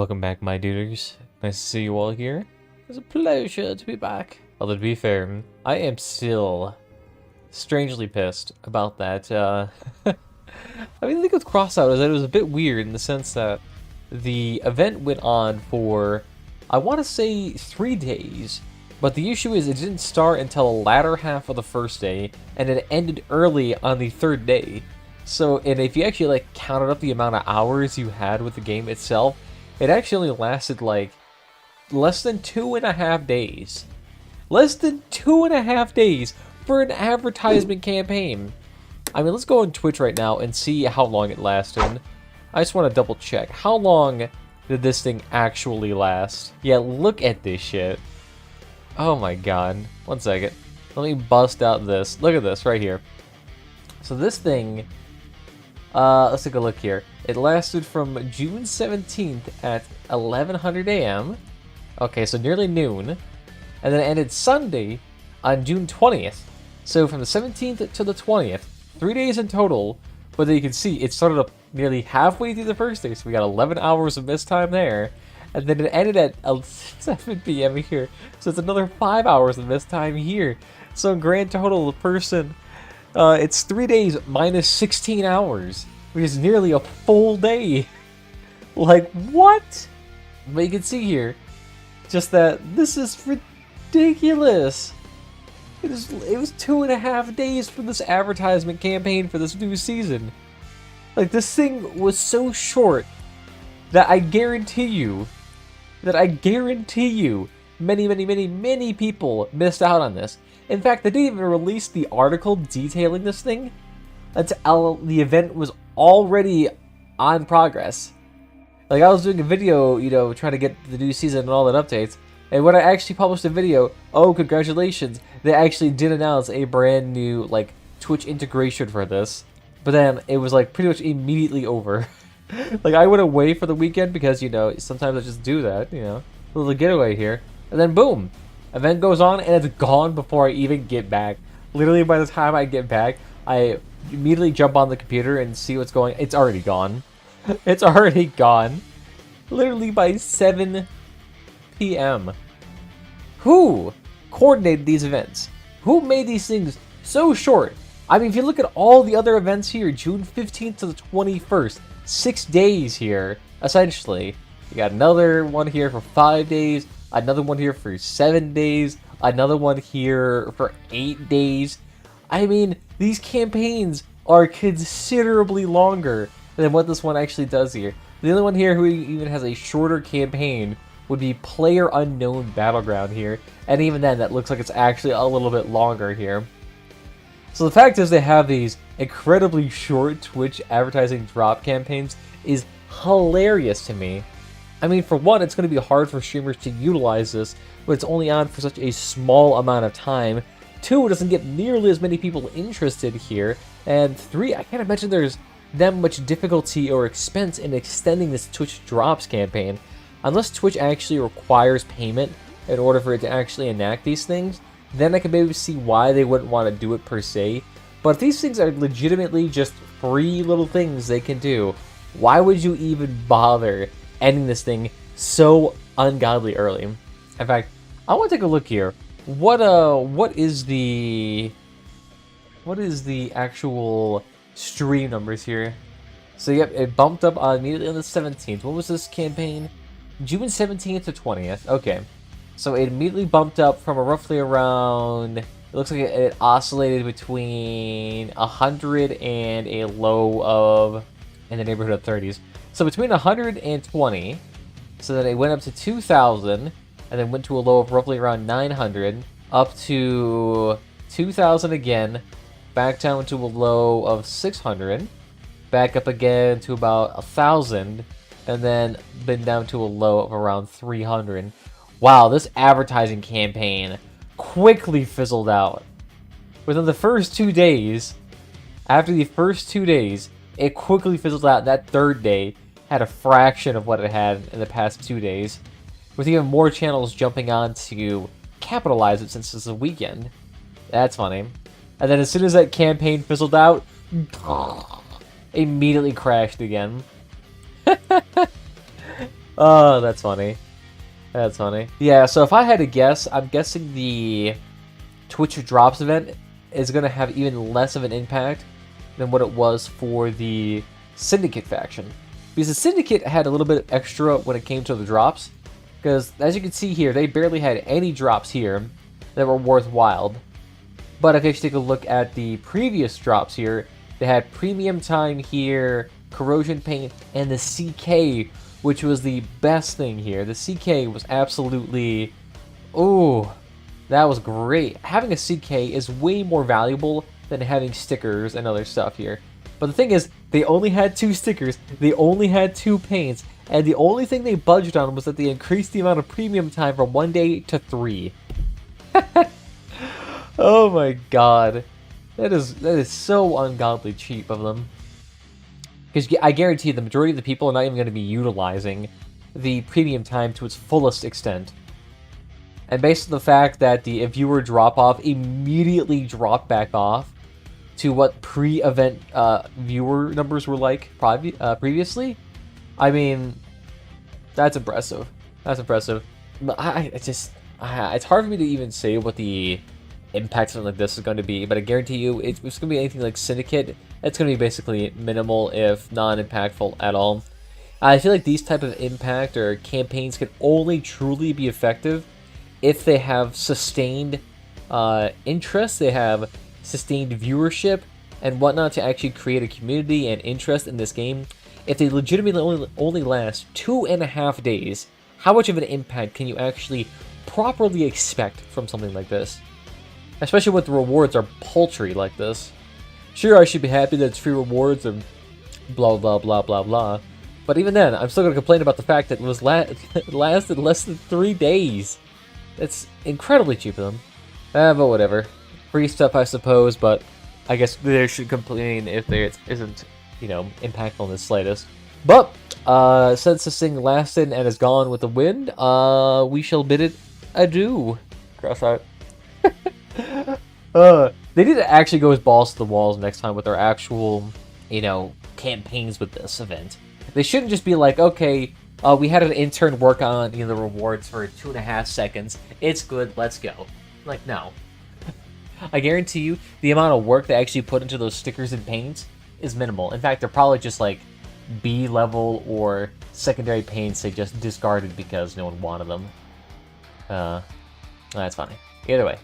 Welcome back, my duders. Nice to see you all here. It's a pleasure to be back. Although, to be fair, I am still strangely pissed about that. I mean, the thing with Crossout is that it was a bit weird in the sense that the event went on for, I want to say, 3 days. But the issue is it didn't start until the latter half of the first day, and it ended early on the 3rd day. So, and if you actually, like, counted up the amount of hours you had with the game itself, it actually only lasted, like, less than 2.5 days. Less than 2.5 days for an advertisement campaign. I mean, let's go on Twitch right now and see how long it lasted. I just want to double check. How long did this thing actually last? Yeah, look at this shit. Oh my god. 1 second. Let me bust out this. Look at this right here. So this thing... let's take a look here. It lasted from June 17th at 1100 a.m. Okay, so nearly noon. And then it ended Sunday on June 20th. So from the 17th to the 20th, 3 days in total. But then you can see it started up nearly halfway through the first day. So we got 11 hours of missed time there. And then it ended at 7 p.m. here. So it's another 5 hours of missed time here. So in grand total, the person... it's 3 days minus 16 hours, which is nearly a full day. Like, what? But you can see here, just that this is ridiculous. It was 2.5 days for this advertisement campaign for this new season. Like, this thing was so short that I guarantee you, many people missed out on this. In fact, they didn't even release the article detailing this thing until the event was already on progress. Like, I was doing a video, you know, trying to get the new season and all that updates, and when I actually published a video, oh, congratulations, they actually did announce a brand new, like, Twitch integration for this. But then, it was, like, pretty much immediately over. Like, I went away for the weekend because, you know, sometimes I just do that, you know, a little getaway here. And then, boom! Event goes on, and it's gone before I even get back. Literally, by the time I get back, I immediately jump on the computer and see what's going on. It's already gone. It's already gone. Literally by 7 p.m. Who coordinated these events? Who made these things so short? I mean, if you look at all the other events here, June 15th to the 21st, 6 days here, essentially. You got another one here for 5 days, another one here for 7 days, another one here for 8 days. I mean, these campaigns are considerably longer than what this one actually does here. The only one here who even has a shorter campaign would be Player Unknown Battleground here, and even then, that looks like it's actually a little bit longer here. So the fact is they have these incredibly short Twitch advertising drop campaigns is hilarious to me. I mean, for one, it's going to be hard for streamers to utilize this when it's only on for such a small amount of time. 2, it doesn't get nearly as many people interested here. And 3, I can't imagine there's that much difficulty or expense in extending this Twitch Drops campaign. Unless Twitch actually requires payment in order for it to actually enact these things, then I can maybe see why they wouldn't want to do it per se. But if these things are legitimately just free little things they can do, why would you even bother ending this thing so ungodly early? In fact, I want to take a look here. What is the actual stream numbers here? So yep, it bumped up immediately on the 17th. What was this campaign? June 17th to 20th. Okay, so it immediately bumped up from a roughly around. It looks like it oscillated between 100 and a low of in the neighborhood of 30s. So between 100 and 20. So then it went up to 2,000. And then went to a low of roughly around 900, up to 2,000 again, back down to a low of 600, back up again to about 1,000, and then been down to a low of around 300. Wow, this advertising campaign quickly fizzled out. Within the first 2 days, after the first 2 days, it quickly fizzled out. That 3rd day had a fraction of what it had in the past 2 days, with even more channels jumping on to capitalize it since it's a weekend. That's funny. And then as soon as that campaign fizzled out, immediately crashed again. Oh, that's funny. That's funny. Yeah, so if I had to guess, I'm guessing the Twitch Drops event is going to have even less of an impact than what it was for the Syndicate faction. Because the Syndicate had a little bit extra when it came to the drops. Because, as you can see here, they barely had any drops here that were worthwhile. But if you actually take a look at the previous drops here, they had Premium Time here, Corrosion Paint, and the CK, which was the best thing here. The CK was absolutely... Ooh, that was great. Having a CK is way more valuable than having stickers and other stuff here. But the thing is, they only had 2 stickers, they only had 2 paints, and the only thing they budged on was that they increased the amount of premium time from 1 day to 3. Oh my god. That is so ungodly cheap of them. Because I guarantee the majority of the people are not even going to be utilizing the premium time to its fullest extent. And based on the fact that the viewer drop-off immediately dropped back off to what pre-event viewer numbers were like previously, I mean, that's impressive. That's impressive. But it's hard for me to even say what the impact something like this is going to be, but I guarantee you, if it's going to be anything like Syndicate, it's going to be basically minimal, if non-impactful at all. I feel like these type of impact or campaigns can only truly be effective if they have sustained interest, they have sustained viewership and whatnot to actually create a community and interest in this game. If they legitimately only last 2.5 days, how much of an impact can you actually properly expect from something like this? Especially when the rewards are paltry like this. Sure, I should be happy that it's free rewards and blah blah blah blah blah. But even then, I'm still going to complain about the fact that it lasted less than 3 days. It's incredibly cheap of them. But whatever. Free stuff, I suppose, but I guess they should complain if there isn't, you know, impactful in the slightest. But, since this thing lasted and is gone with the wind, we shall bid it adieu. Crossout. They need to actually go as balls to the walls next time with their actual, you know, campaigns with this event. They shouldn't just be like, okay, we had an intern work on, you know, the rewards for 2.5 seconds. It's good, let's go. Like, no. I guarantee you, the amount of work they actually put into those stickers and paints is minimal. In fact, they're probably just like B-level or secondary paints they just discarded because no one wanted them. That's funny. Either way.